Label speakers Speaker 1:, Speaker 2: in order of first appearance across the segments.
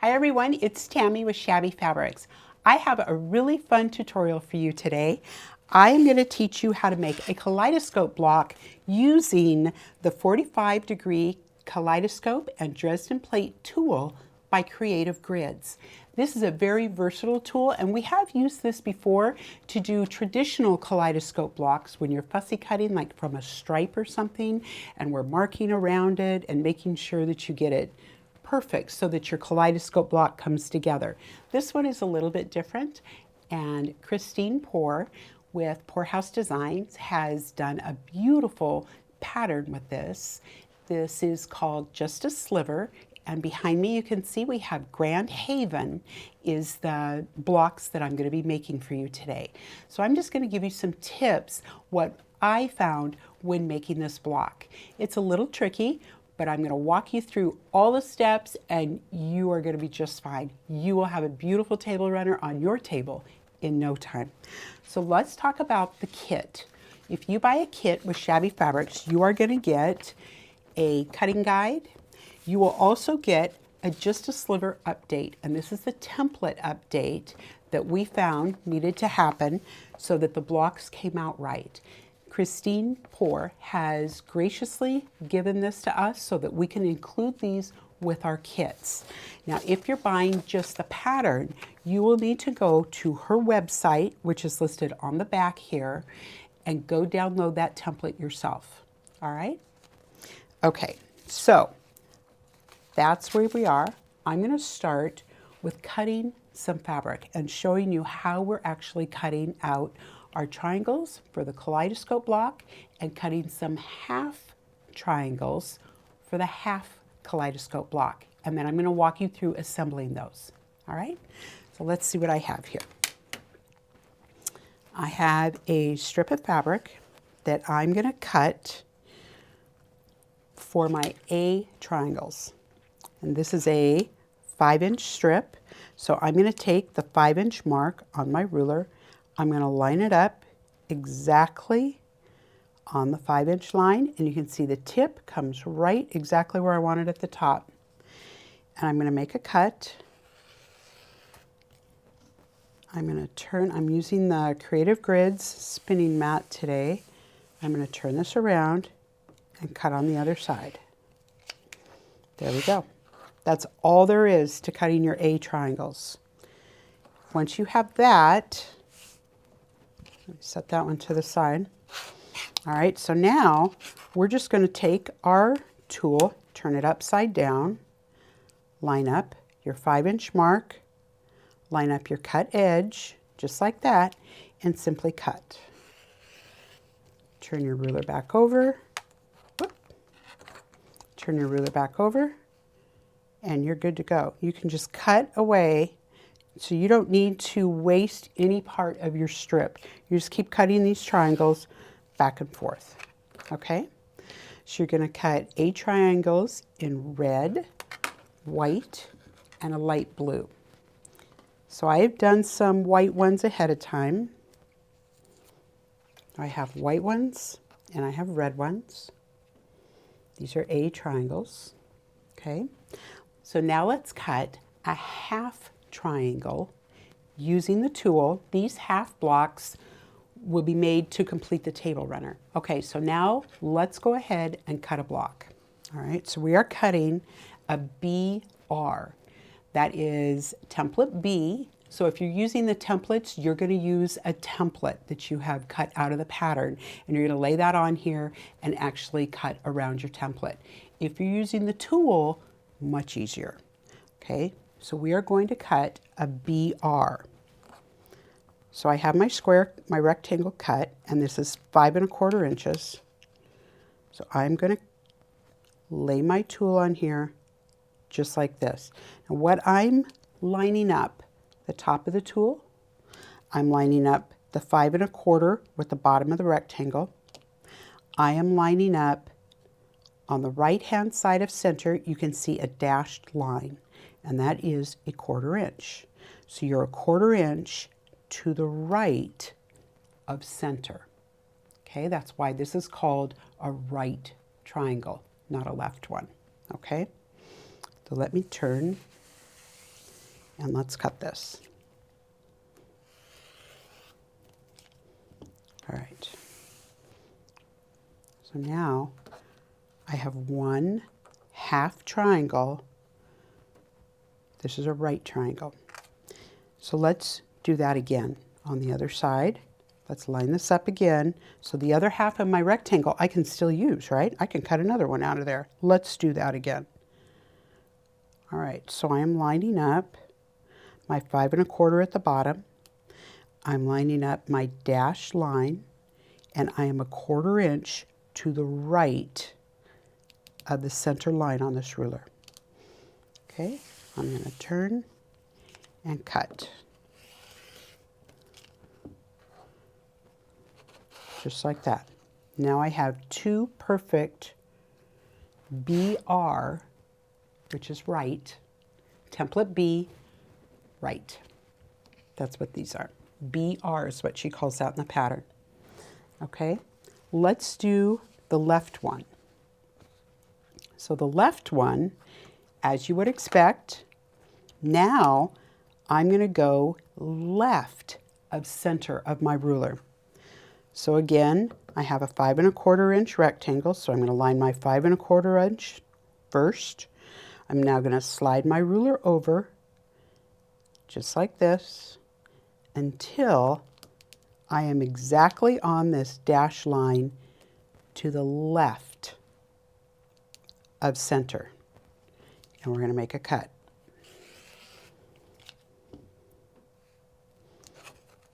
Speaker 1: Hi everyone, it's Tammy with Shabby Fabrics. I have a really fun tutorial for you today. I am going to teach you how to make a kaleidoscope block using the 45-degree kaleidoscope and Dresden plate tool by Creative Grids. This is a very versatile tool, and we have used this before to do traditional kaleidoscope blocks when you're fussy cutting, like from a stripe or something, and we're marking around it and making sure that you get it perfect so that your kaleidoscope block comes together. This one is a little bit different, and Christine Poor with Poorhouse Designs has done a beautiful pattern with this. This is called Just a Sliver, and behind me you can see we have Grand Haven is the blocks that I'm going to be making for you today. So I'm just going to give you some tips what I found when making this block. It's a little tricky, but I'm going to walk you through all the steps and you are going to be just fine. You will have a beautiful table runner on your table in no time. So let's talk about the kit. If you buy a kit with Shabby Fabrics, you are going to get a cutting guide. You will also get a Just a Sliver update, and this is the template update that we found needed to happen so that the blocks came out right. Christine Poor has graciously given this to us so that we can include these with our kits. Now, if you're buying just the pattern, you will need to go to her website, which is listed on the back here, and go download that template yourself. All right? Okay, so that's where we are. I'm going to start with cutting some fabric and showing you how we're actually cutting out our triangles for the kaleidoscope block and cutting some half triangles for the half kaleidoscope block. And then I'm going to walk you through assembling those. All right, so let's see what I have here. I have a strip of fabric that I'm going to cut for my A triangles. And this is a 5-inch strip. So I'm going to take the 5-inch mark on my ruler. I'm going to line it up exactly on the 5-inch line, and you can see the tip comes right exactly where I want it at the top. And I'm going to make a cut. I'm going to turn, I'm using the Creative Grids spinning mat today. I'm going to turn this around and cut on the other side. There we go. That's all there is to cutting your A triangles. Once you have that, let me set that one to the side. All right, so now we're just going to take our tool, turn it upside down, line up your 5-inch mark, line up your cut edge, just like that, and simply cut. Turn your ruler back over. Whoop. Turn your ruler back over, and you're good to go. You can just cut away. So you don't need to waste any part of your strip. You just keep cutting these triangles back and forth, okay? So you're gonna cut A triangles in red, white, and a light blue. So I have done some white ones ahead of time. I have white ones and I have red ones. These are A triangles, okay? So now let's cut a half triangle using the tool. These half blocks will be made to complete the table runner. Okay, so now let's go ahead and cut a block. All right, so we are cutting a BR. That is template B. So if you're using the templates, you're going to use a template that you have cut out of the pattern, and you're going to lay that on here and actually cut around your template. If you're using the tool, much easier. Okay, so we are going to cut a BR. So I have my square, my rectangle cut, and this is 5 1/4 inches. So I'm going to lay my tool on here just like this. And what I'm lining up, the top of the tool, I'm lining up the 5 1/4 with the bottom of the rectangle. I am lining up on the right-hand side of center, you can see a dashed line, and that is a 1/4 inch. So you're a 1/4 inch to the right of center. Okay, that's why this is called a right triangle, not a left one. Okay, so let me turn And let's cut this. All right. So now I have one half triangle. This is a right triangle. So let's do that again on the other side. Let's line this up again. So the other half of my rectangle I can still use, right? I can cut another one out of there. Let's do that again. All right, so I am lining up my 5 1/4 at the bottom. I'm lining up my dashed line, and I am 1/4 inch to the right of the center line on this ruler. Okay, I'm going to turn and cut. Just like that. Now I have two perfect BR, which is right, template B, right. That's what these are. BR is what she calls out in the pattern. Okay, let's do the left one. So the left one, as you would expect, now I'm going to go left of center of my ruler. So again, I have a 5 1/4 inch rectangle, so I'm going to line my 5 1/4 inch first. I'm now going to slide my ruler over, just like this, until I am exactly on this dashed line to the left of center. And we're going to make a cut.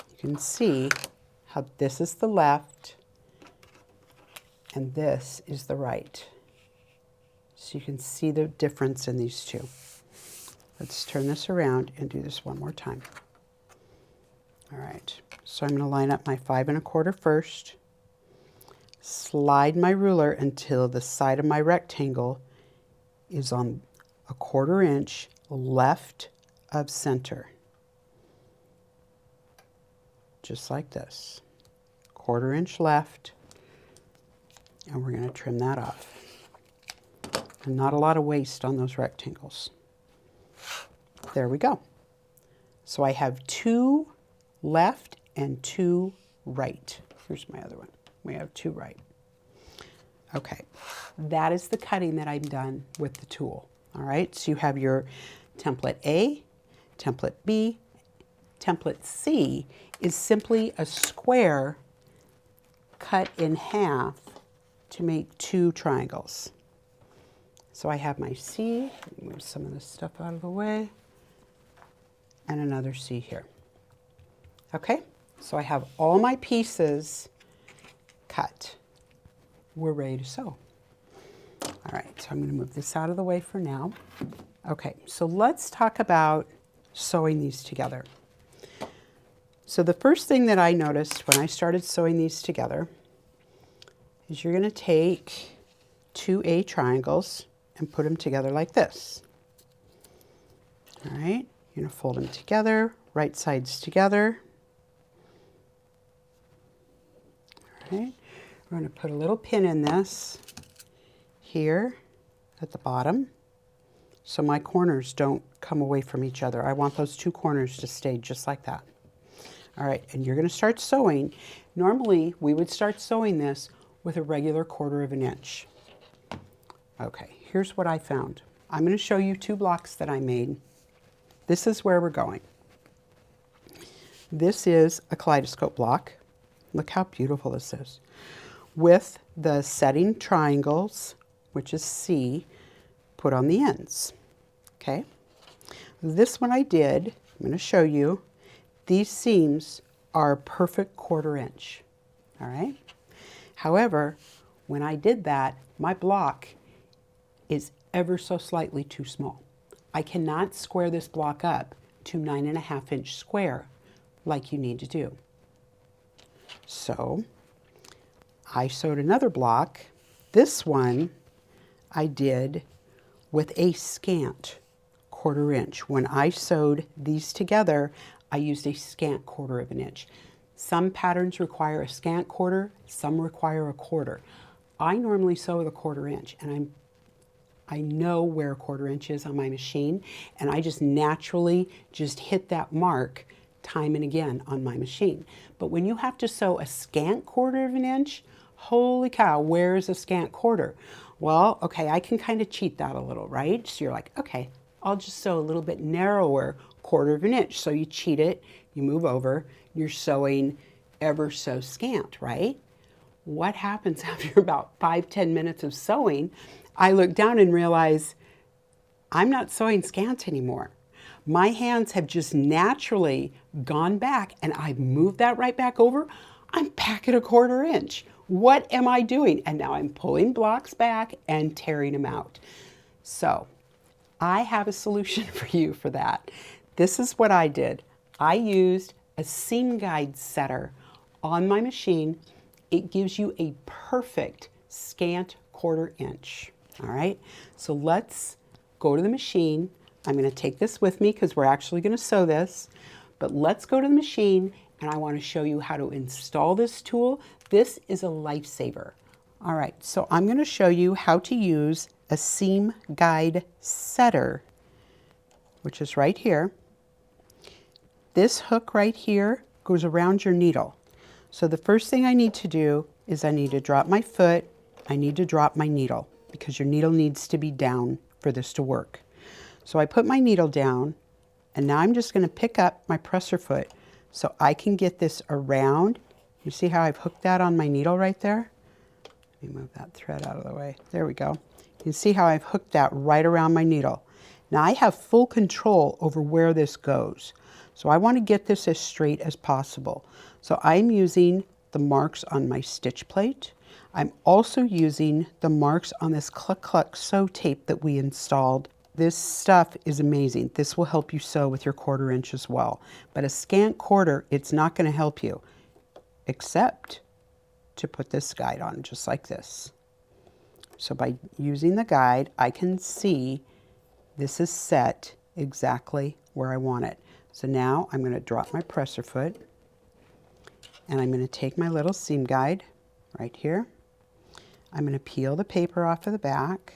Speaker 1: You can see how this is the left and this is the right. So you can see the difference in these two. Let's turn this around and do this one more time. All right, so I'm going to line up my 5 1/4 first, slide my ruler until the side of my rectangle is on 1/4 inch left of center. Just like this, 1/4 inch left, and we're going to trim that off. And not a lot of waste on those rectangles. There we go. So I have two left and two right. Here's my other one. We have two right. Okay, that is the cutting that I'm done with the tool. All right, so you have your template A, template B. Template C is simply a square cut in half to make two triangles. So I have my C, move some of this stuff out of the way, and another C here. Okay, so I have all my pieces cut. We're ready to sew. All right, so I'm going to move this out of the way for now. Okay, so let's talk about sewing these together. So the first thing that I noticed when I started sewing these together is you're going to take two A triangles and put them together like this. All right, you're going to fold them together, right sides together. All right, we're going to put a little pin in this here at the bottom so my corners don't come away from each other. I want those two corners to stay just like that. All right, and you're going to start sewing. Normally, we would start sewing this with a regular 1/4 inch. Okay, here's what I found. I'm going to show you two blocks that I made. This is where we're going. This is a kaleidoscope block. Look how beautiful this is. With the setting triangles, which is C, put on the ends. Okay, this one I did, I'm going to show you. These seams are a perfect 1/4 inch, all right? However, when I did that, my block is ever so slightly too small. I cannot square this block up to 9 1/2 inch square like you need to do. So I sewed another block. This one I did with a scant 1/4 inch. When I sewed these together, I used a scant 1/4 inch. Some patterns require a scant 1/4, some require a 1/4. I normally sew with a 1/4 inch, and I know where a 1/4 inch is on my machine, and I just naturally just hit that mark time and again on my machine. But when you have to sew a scant 1/4 inch, holy cow, where's a scant 1/4? Well, okay, I can kind of cheat that a little, right? So you're like, okay, I'll just sew a little bit narrower 1/4 inch. So you cheat it, you move over, you're sewing ever so scant, right? What happens after about 5-10 minutes of sewing? I look down and realize I'm not sewing scant anymore. My hands have just naturally gone back, and I've moved that right back over. I'm back at a 1/4 inch. What am I doing? And now I'm pulling blocks back and tearing them out. So I have a solution for you for that. This is what I did. I used a seam guide setter on my machine. It gives you a perfect scant 1/4 inch. All right, so let's go to the machine. I'm going to take this with me because we're actually going to sew this, but let's go to the machine and I want to show you how to install this tool. This is a lifesaver. All right, so I'm going to show you how to use a seam guide setter, which is right here. This hook right here goes around your needle. So the first thing I need to do is I need to drop my foot, I need to drop my needle, because your needle needs to be down for this to work. So I put my needle down, and now I'm just going to pick up my presser foot so I can get this around. You see how I've hooked that on my needle right there? Let me move that thread out of the way. There we go. You can see how I've hooked that right around my needle. Now I have full control over where this goes. So I want to get this as straight as possible. So I'm using the marks on my stitch plate. I'm also using the marks on this Cluck Cluck sew tape that we installed. This stuff is amazing. This will help you sew with your 1/4 inch as well. But a scant 1/4, it's not going to help you, except to put this guide on just like this. So by using the guide, I can see this is set exactly where I want it. So now I'm going to drop my presser foot, and I'm going to take my little seam guide right here. I'm going to peel the paper off of the back,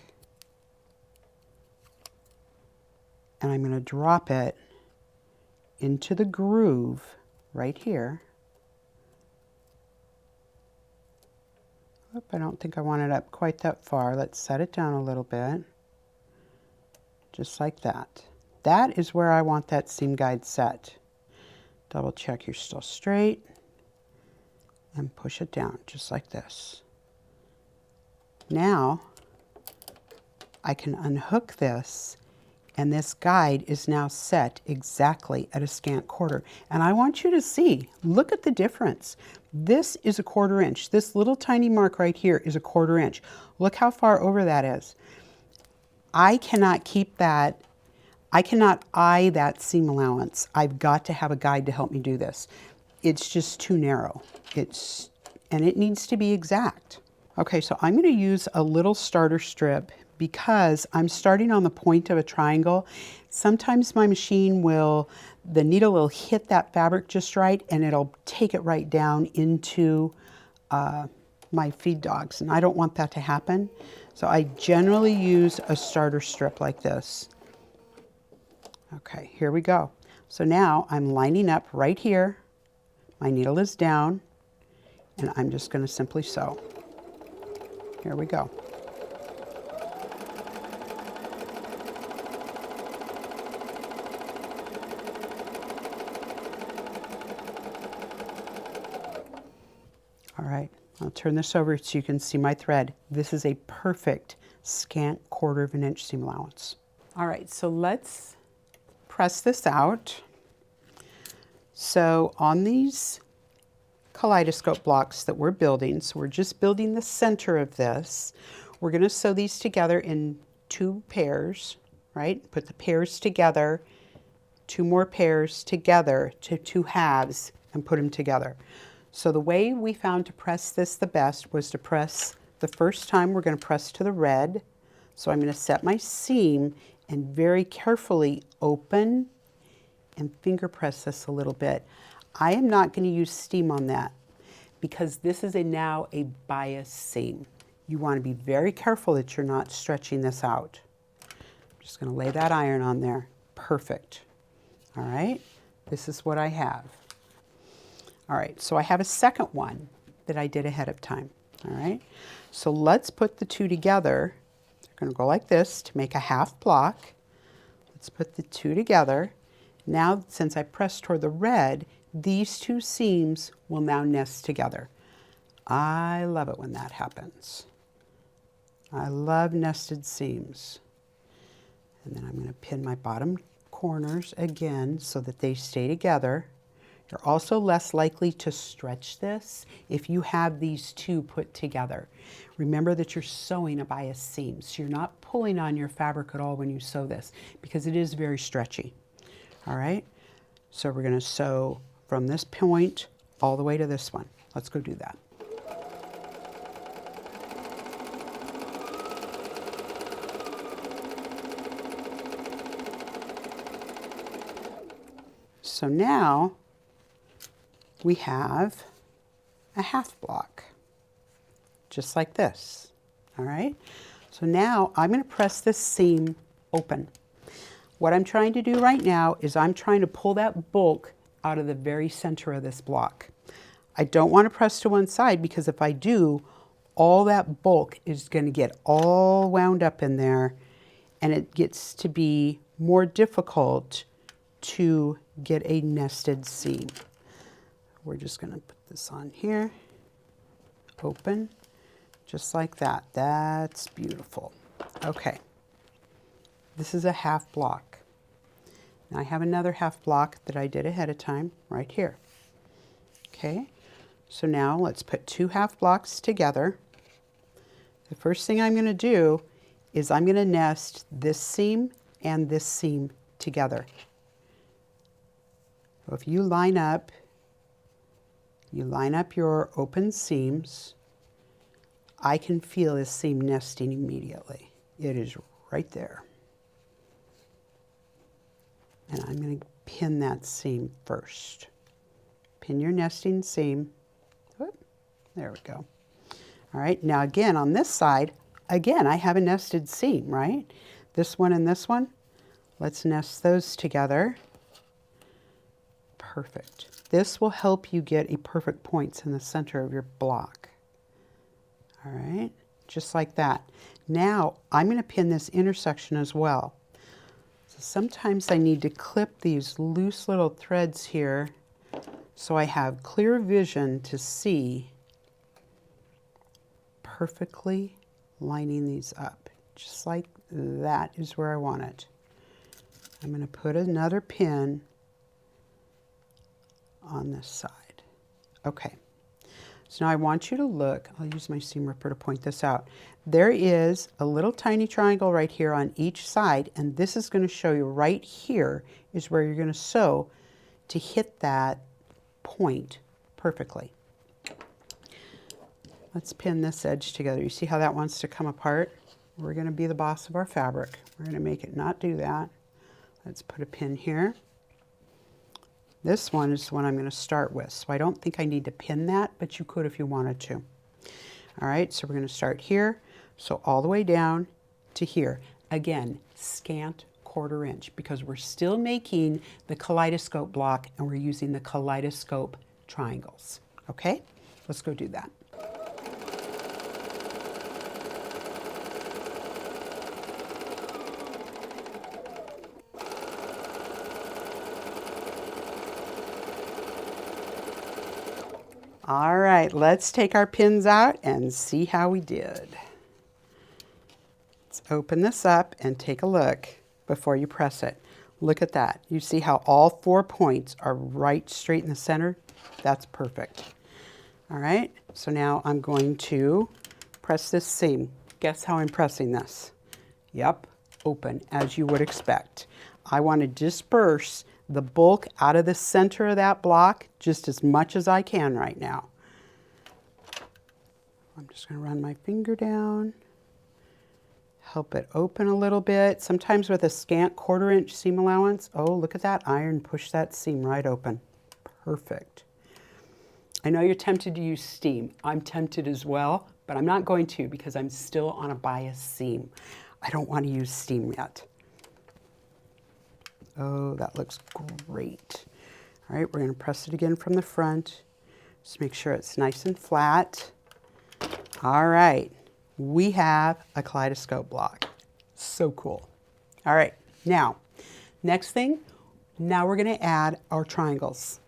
Speaker 1: and I'm going to drop it into the groove right here. Oop, I don't think I want it up quite that far. Let's set it down a little bit, just like that. That is where I want that seam guide set. Double check you're still straight, and push it down just like this. Now I can unhook this, and this guide is now set exactly at a scant 1/4. And I want you to see, look at the difference. This is a 1/4 inch. This little tiny mark right here is a 1/4 inch. Look how far over that is. I cannot keep that. I cannot eye that seam allowance. I've got to have a guide to help me do this. It's just too narrow. And it needs to be exact. Okay, so I'm going to use a little starter strip because I'm starting on the point of a triangle. Sometimes my machine the needle will hit that fabric just right, and it'll take it right down into my feed dogs, and I don't want that to happen. So I generally use a starter strip like this. Okay, here we go. So now I'm lining up right here. My needle is down, and I'm just going to simply sew. Here we go. All right, I'll turn this over so you can see my thread. This is a perfect scant 1/4 inch seam allowance. All right, so let's press this out. So on these kaleidoscope blocks that we're building, so we're just building the center of this, we're going to sew these together in 2 pairs, right? Put the pairs together, 2 more pairs together to 2 halves, and put them together. So the way we found to press this the best was to press, the first time we're going to press to the red. So I'm going to set my seam and very carefully open and finger press this a little bit. I am not going to use steam on that because this is now a bias seam. You want to be very careful that you're not stretching this out. Just going to lay that iron on there. Perfect. All right, this is what I have. All right, so I have a second one that I did ahead of time. All right, so let's put the two together. They're going to go like this to make a half block. Let's put the two together. Now, since I pressed toward the red, these two seams will now nest together. I love it when that happens. I love nested seams. And then I'm going to pin my bottom corners again so that they stay together. You're also less likely to stretch this if you have these two put together. Remember that you're sewing a bias seam, so you're not pulling on your fabric at all when you sew this because it is very stretchy. All right, so we're going to sew from this point all the way to this one. Let's go do that. So now we have a half block, just like this. All right, so now I'm going to press this seam open. What I'm trying to do right now is I'm trying to pull that bulk out of the very center of this block. I don't want to press to one side because if I do, all that bulk is going to get all wound up in there and it gets to be more difficult to get a nested seam. We're just going to put this on here, open, just like that. That's beautiful. Okay, this is a half block. Now I have another half block that I did ahead of time right here. Okay, so now let's put two half blocks together. The first thing I'm going to do is I'm going to nest this seam and this seam together. So if you line up your open seams, I can feel this seam nesting immediately. It is right there. And I'm going to pin that seam first. Pin your nesting seam. Whoop, there we go. All right, now again on this side, again I have a nested seam, right? This one and this one. Let's nest those together. Perfect. This will help you get a perfect points in the center of your block. All right, just like that. Now I'm going to pin this intersection as well. So sometimes I need to clip these loose little threads here so I have clear vision to see perfectly lining these up. Just like that is where I want it. I'm going to put another pin on this side. Okay, so now I want you to look, I'll use my seam ripper to point this out. There is a little tiny triangle right here on each side, and this is going to show you right here is where you're going to sew to hit that point perfectly. Let's pin this edge together. You see how that wants to come apart? We're going to be the boss of our fabric. We're going to make it not do that. Let's put a pin here. This one is the one I'm going to start with, so I don't think I need to pin that, but you could if you wanted to. All right, so we're going to start here, so all the way down to here. Again, scant 1/4 inch, because we're still making the kaleidoscope block and we're using the kaleidoscope triangles. Okay, let's go do that. All right, let's take our pins out and see how we did. Let's open this up and take a look before you press it. Look at that. You see how all 4 points are right straight in the center? That's perfect. All right, so now I'm going to press this seam. Guess how I'm pressing this? Yep, open, as you would expect. I want to disperse the bulk out of the center of that block just as much as I can right now. I'm just going to run my finger down, help it open a little bit. Sometimes with a scant 1/4 inch seam allowance, oh, look at that iron, push that seam right open. Perfect. I know you're tempted to use steam. I'm tempted as well, but I'm not going to because I'm still on a bias seam. I don't want to use steam yet. Oh, that looks great. All right, we're going to press it again from the front. Just make sure it's nice and flat. All right, we have a kaleidoscope block. So cool. All right, now, next thing, now we're going to add our triangles.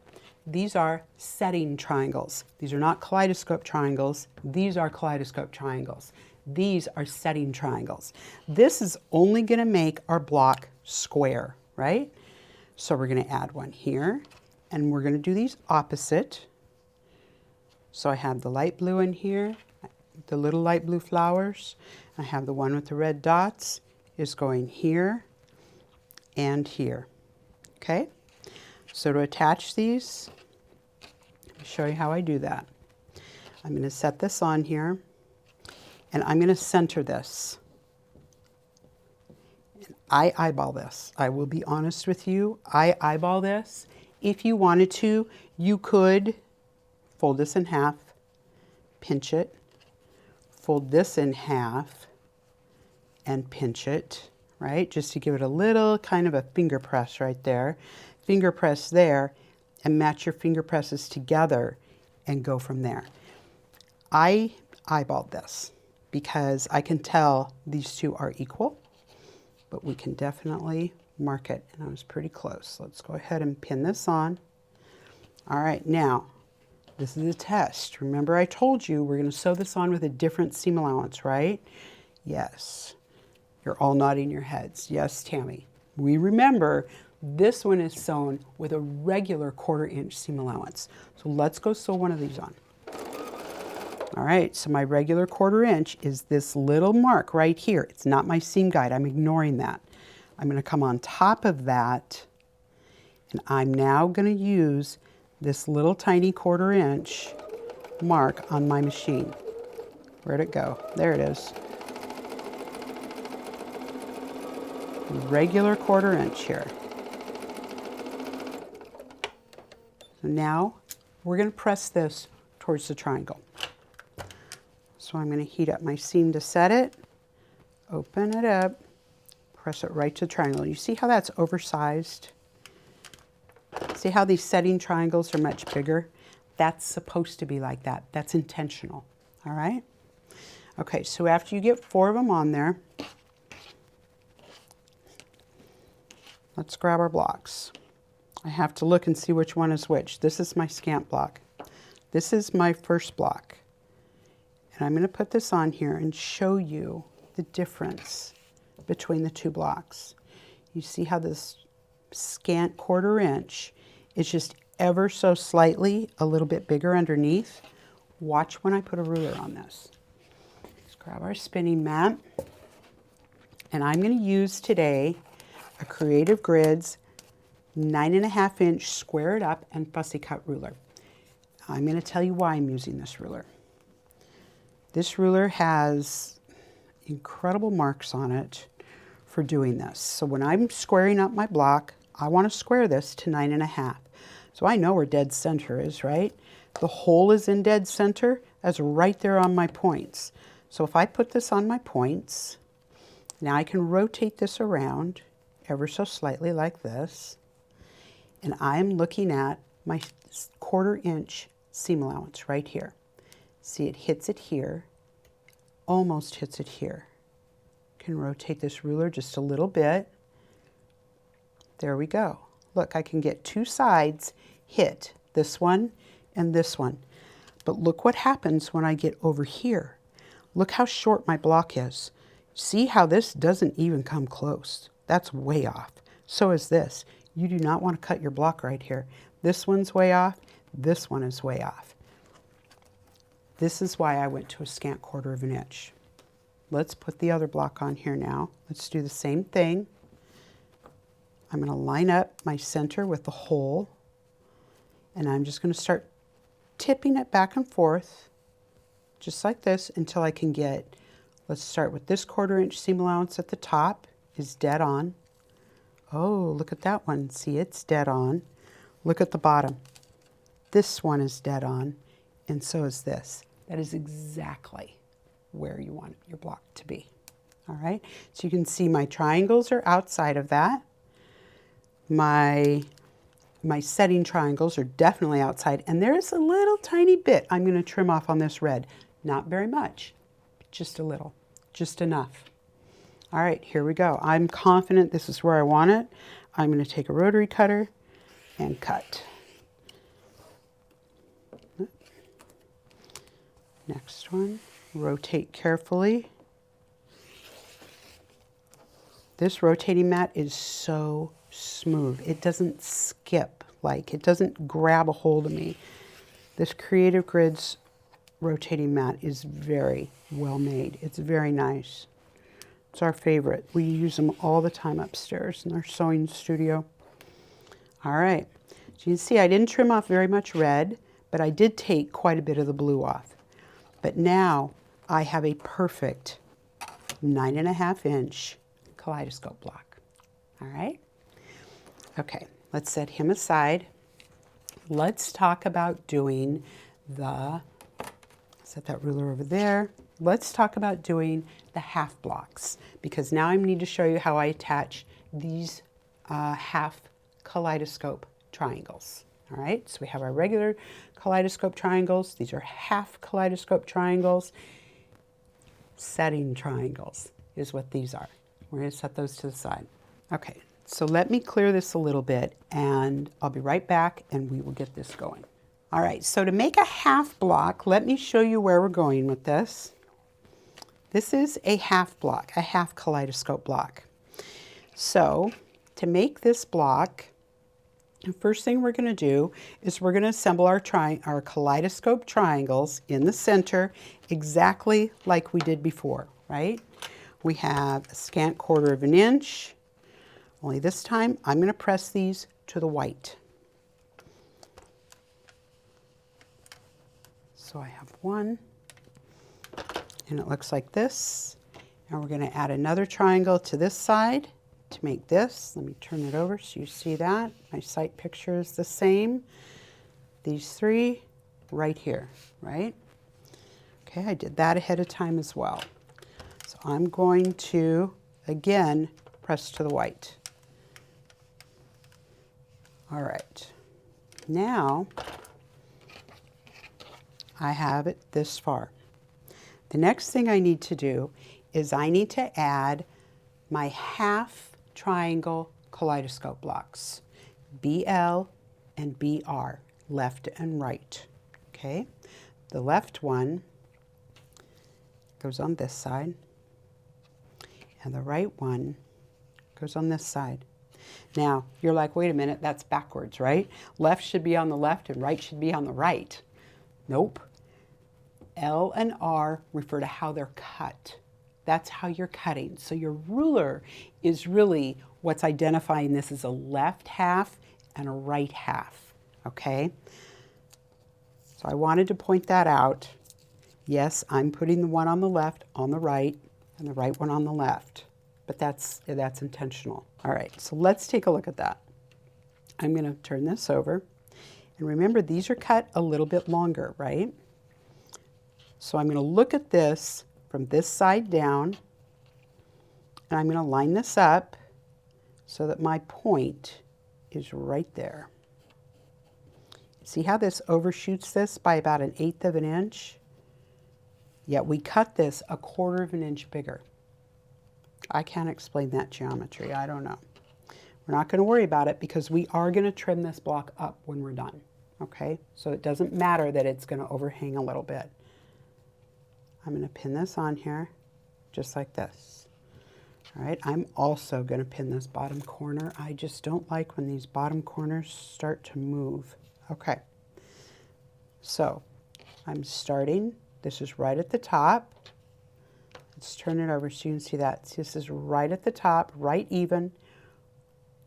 Speaker 1: These are setting triangles. These are not kaleidoscope triangles. These are kaleidoscope triangles. These are setting triangles. This is only going to make our block square, right? So we're going to add one here, and we're going to do these opposite. So I have the light blue in here, the little light blue flowers. I have the one with the red dots is going here and here. Okay? So to attach these, let me show you how I do that. I'm going to set this on here, and I'm going to center this. And I eyeball this. I will be honest with you. I eyeball this. If you wanted to, you could fold this in half, pinch it, fold this in half, and pinch it, right? Just to give it a little kind of a finger press right there. Finger press there, and match your finger presses together and go from there. I eyeballed this because I can tell these two are equal, but we can definitely mark it, and I was pretty close. Let's go ahead and pin this on. All right, now, this is a test. Remember I told you we're going to sew this on with a different seam allowance, right? Yes. You're all nodding your heads. Yes, Tammy. We remember this one is sewn with a regular 1/4 inch seam allowance. So let's go sew one of these on. All right, so my regular 1/4 inch is this little mark right here. It's not my seam guide. I'm ignoring that. I'm going to come on top of that, and I'm now going to use this little tiny 1/4 inch mark on my machine. Where'd it go? There it is. Regular 1/4 inch here. So now we're going to press this towards the triangle. So I'm going to heat up my seam to set it, open it up, press it right to the triangle. You see how that's oversized? See how these setting triangles are much bigger? That's supposed to be like that. That's intentional, all right? Okay, so after you get 4 of them on there, let's grab our blocks. I have to look and see which one is which. This is my scant block. This is my first block. And I'm going to put this on here and show you the difference between the two blocks. You see how this scant 1/4 inch is just ever so slightly a little bit bigger underneath? Watch when I put a ruler on this. Let's grab our spinning mat. And I'm going to use today a Creative Grids 9.5 inch squared up and fussy cut ruler. I'm going to tell you why I'm using this ruler. This ruler has incredible marks on it for doing this. So when I'm squaring up my block, I want to square this to 9.5. So I know where dead center is, right? The hole is in dead center. That's right there on my points. So if I put this on my points, now I can rotate this around ever so slightly like this. And I'm looking at my 1/4 inch seam allowance right here. See, it hits it here, almost hits it here. Can rotate this ruler just a little bit. There we go. Look, I can get 2 sides hit, this one and this one. But look what happens when I get over here. Look how short my block is. See how this doesn't even come close. That's way off. So is this. You do not want to cut your block right here. This one's way off. This one is way off. This is why I went to a scant 1/4 inch. Let's put the other block on here now. Let's do the same thing. I'm going to line up my center with the hole, and I'm just going to start tipping it back and forth, just like this, until I can get, let's start with this 1/4 inch seam allowance at the top is dead on. Oh, look at that one. See, it's dead on. Look at the bottom. This one is dead on, and so is this. That is exactly where you want your block to be. All right, so you can see my triangles are outside of that. my setting triangles are definitely outside, and there's a little tiny bit I'm going to trim off on this red. Not very much, just a little, just enough. All right, here we go. I'm confident this is where I want it. I'm going to take a rotary cutter and cut. Next one, rotate carefully. This rotating mat is so smooth. It doesn't skip, like it doesn't grab a hold of me. This Creative Grids rotating mat is very well made. It's very nice. It's our favorite. We use them all the time upstairs in our sewing studio. All right, so you can see I didn't trim off very much red, but I did take quite a bit of the blue off. But now I have a perfect 9.5-inch Kaleidoscope block. All right? Okay, let's set him aside. Let's talk about doing set that ruler over there. Let's talk about doing the half blocks, because now I need to show you how I attach these half kaleidoscope triangles. All right, so we have our regular kaleidoscope triangles. These are half kaleidoscope triangles. Setting triangles is what these are. We're going to set those to the side. Okay, so let me clear this a little bit, and I'll be right back, and we will get this going. All right, so to make a half block, let me show you where we're going with this. This is a half block, a half kaleidoscope block. So to make this block, the first thing we're going to do is we're going to assemble our kaleidoscope triangles in the center exactly like we did before, right? We have a scant 1/4 inch. Only this time I'm going to press these to the white. So I have one, and it looks like this. And we're going to add another triangle to this side to make this. Let me turn it over so you see that. My sight picture is the same. These three right here, right? Okay, I did that ahead of time as well. So I'm going to, again, press to the white. All right, now I have it this far. The next thing I need to do is I need to add my half triangle kaleidoscope blocks, BL and BR, left and right, okay? The left one goes on this side, and the right one goes on this side. Now, you're like, wait a minute, that's backwards, right? Left should be on the left and right should be on the right. Nope. L and R refer to how they're cut. That's how you're cutting. So your ruler is really what's identifying this as a left half and a right half, okay? So I wanted to point that out. Yes, I'm putting the one on the left on the right and the right one on the left, but that's intentional. All right, so let's take a look at that. I'm going to turn this over. And remember, these are cut a little bit longer, right? So I'm going to look at this from this side down, and I'm going to line this up so that my point is right there. See how this overshoots this by about 1/8 inch? Yet we cut this 1/4 inch bigger. I can't explain that geometry. I don't know. We're not going to worry about it because we are going to trim this block up when we're done. Okay? So it doesn't matter that it's going to overhang a little bit. I'm going to pin this on here just like this. All right, I'm also going to pin this bottom corner. I just don't like when these bottom corners start to move. Okay, so I'm starting. This is right at the top. Let's turn it over so you can see that. See, this is right at the top, right even.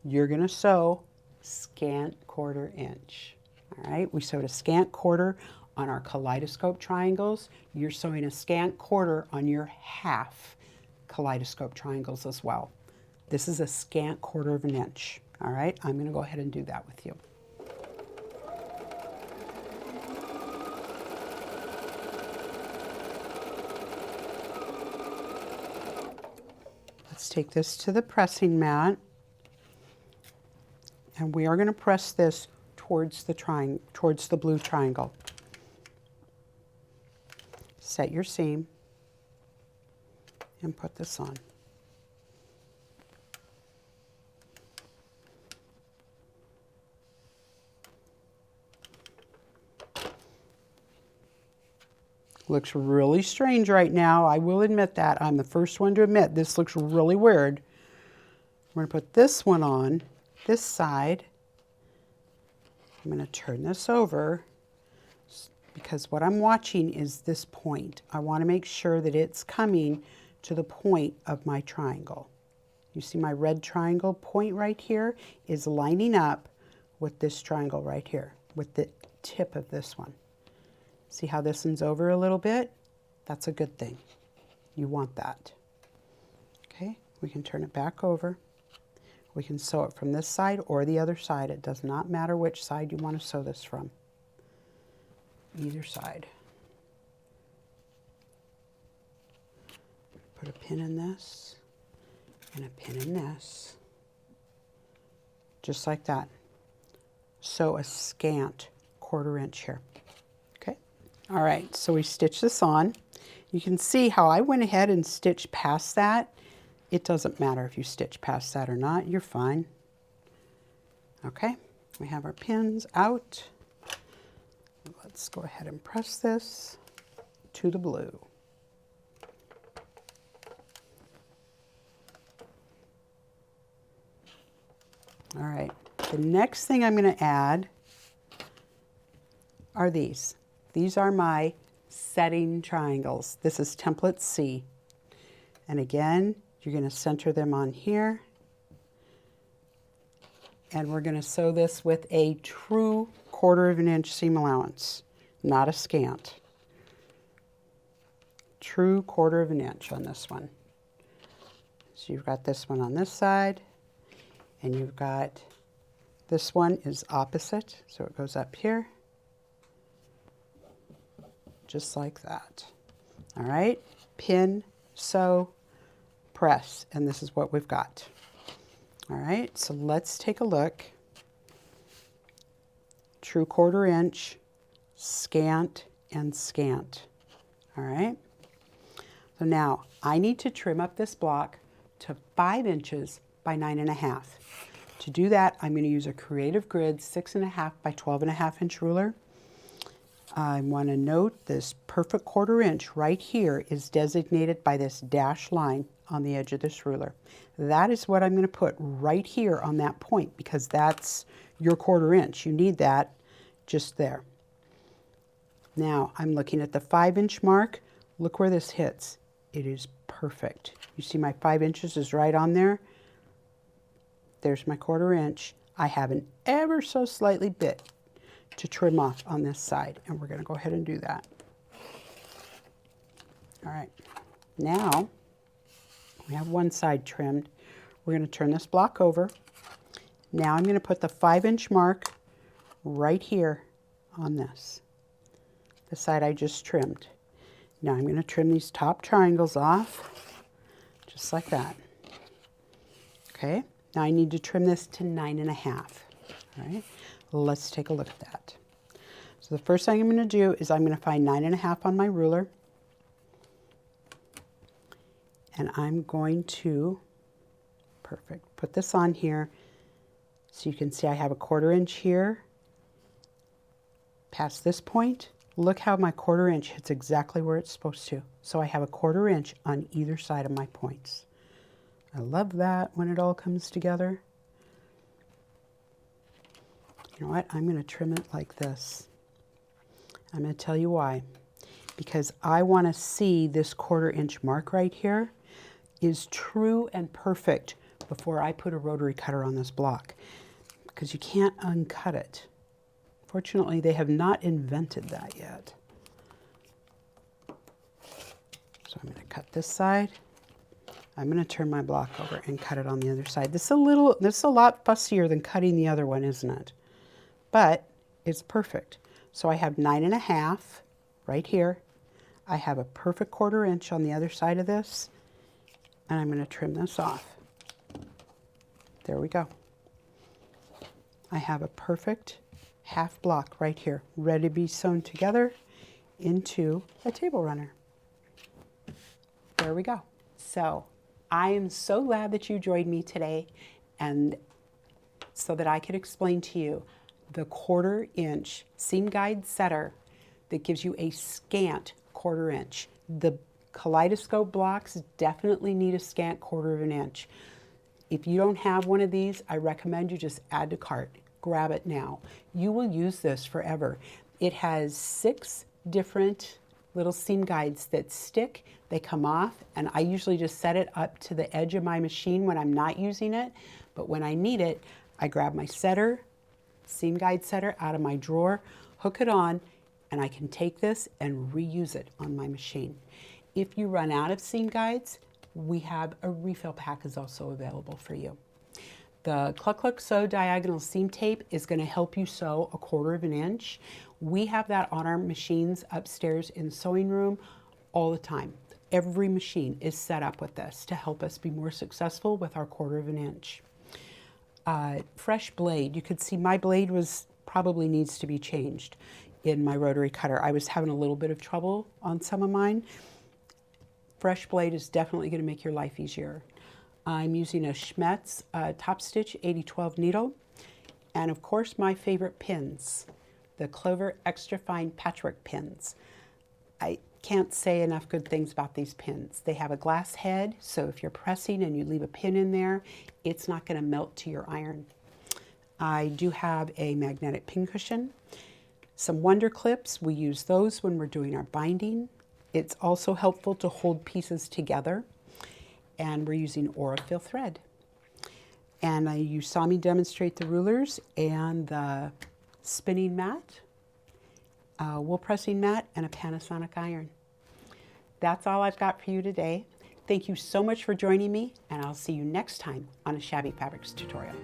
Speaker 1: You're going to sew scant 1/4 inch. All right, we sewed a scant 1/4 on our kaleidoscope triangles. You're sewing a scant 1/4 on your half kaleidoscope triangles as well. This is a scant 1/4 inch. All right, I'm going to go ahead and do that with you. Let's take this to the pressing mat. And we are going to press this towards the blue triangle. Set your seam and put this on. Looks really strange right now. I will admit that. I'm the first one to admit this looks really weird. We're going to put this one on this side. I'm going to turn this over because what I'm watching is this point. I want to make sure that it's coming to the point of my triangle. You see my red triangle point right here is lining up with this triangle right here, with the tip of this one. See how this one's over a little bit? That's a good thing. You want that. Okay, we can turn it back over. We can sew it from this side or the other side. It does not matter which side you want to sew this from. Either side. Put a pin in this and a pin in this. Just like that. Sew a scant 1/4 inch here. Okay. All right, so we stitch this on. You can see how I went ahead and stitched past that. It doesn't matter if you stitch past that or not, you're fine. Okay, we have our pins out. Let's go ahead and press this to the blue. All right, the next thing I'm going to add are these. These are my setting triangles. This is template C. And again, you're going to center them on here. And we're going to sew this with a true 1/4 inch seam allowance, not a scant. True 1/4 inch on this one. So you've got this one on this side, and you've got this one is opposite, so it goes up here, just like that. All right, pin, sew, press, and this is what we've got. All right, so let's take a look. True 1/4 inch, scant, and scant. All right, so now I need to trim up this block to 5 inches by 9.5. To do that, I'm going to use a Creative Grid 6.5 by 12.5 inch ruler. I want to note this perfect 1/4 inch right here is designated by this dashed line on the edge of this ruler. That is what I'm going to put right here on that point because that's your 1/4 inch. You need that just there. Now I'm looking at the 5 inch mark. Look where this hits. It is perfect. You see my 5 inches is right on there. There's my 1/4 inch. I have an ever so slightly bit to trim off on this side, and we're going to go ahead and do that. All right, now we have one side trimmed. We're going to turn this block over. Now I'm going to put the 5 inch mark right here on this, the side I just trimmed. Now I'm going to trim these top triangles off, just like that. Okay, now I need to trim this to 9.5. All right, let's take a look at that. So the first thing I'm going to do is I'm going to find 9.5 on my ruler. And I'm going to, perfect, put this on here. So you can see I have a 1/4 inch here. Past this point, look how my 1/4 inch hits exactly where it's supposed to. So I have a 1/4 inch on either side of my points. I love that when it all comes together. You know what? I'm going to trim it like this. I'm going to tell you why. Because I want to see this 1/4 inch mark right here is true and perfect before I put a rotary cutter on this block. Because you can't uncut it. Fortunately, they have not invented that yet. So I'm going to cut this side. I'm going to turn my block over and cut it on the other side. This is a lot fussier than cutting the other one, isn't it? But it's perfect. So I have 9.5 right here. I have a perfect 1/4 inch on the other side of this, and I'm going to trim this off. There we go. I have a perfect half block right here, ready to be sewn together into a table runner. There we go. So I am so glad that you joined me today, and so that I could explain to you the 1/4 inch seam guide setter that gives you a scant 1/4 inch. The Kaleidoscope blocks definitely need a scant 1/4 inch. If you don't have one of these, I recommend you just add to cart. Grab it now. You will use this forever. It has 6 different little seam guides that stick. They come off, and I usually just set it up to the edge of my machine when I'm not using it. But when I need it, I grab my setter, seam guide setter out of my drawer, hook it on, and I can take this and reuse it on my machine. If you run out of seam guides, we have a refill pack is also available for you. The Cluck Cluck Sew diagonal seam tape is going to help you sew a 1/4 inch. We have that on our machines upstairs in the sewing room all the time. Every machine is set up with this to help us be more successful with our 1/4 inch. Fresh blade. You could see my blade probably needs to be changed in my rotary cutter. I was having a little bit of trouble on some of mine. Fresh blade is definitely going to make your life easier. I'm using a Schmetz top stitch 8012 needle, and of course my favorite pins, the Clover extra fine patchwork pins. I can't say enough good things about these pins. They have a glass head, so if you're pressing and you leave a pin in there, it's not going to melt to your iron. I do have a magnetic pin cushion, some Wonder clips. We use those when we're doing our binding. It's also helpful to hold pieces together, and we're using Aurifil thread. And you saw me demonstrate the rulers and the spinning mat, wool pressing mat, and a Panasonic iron. That's all I've got for you today. Thank you so much for joining me, and I'll see you next time on a Shabby Fabrics tutorial.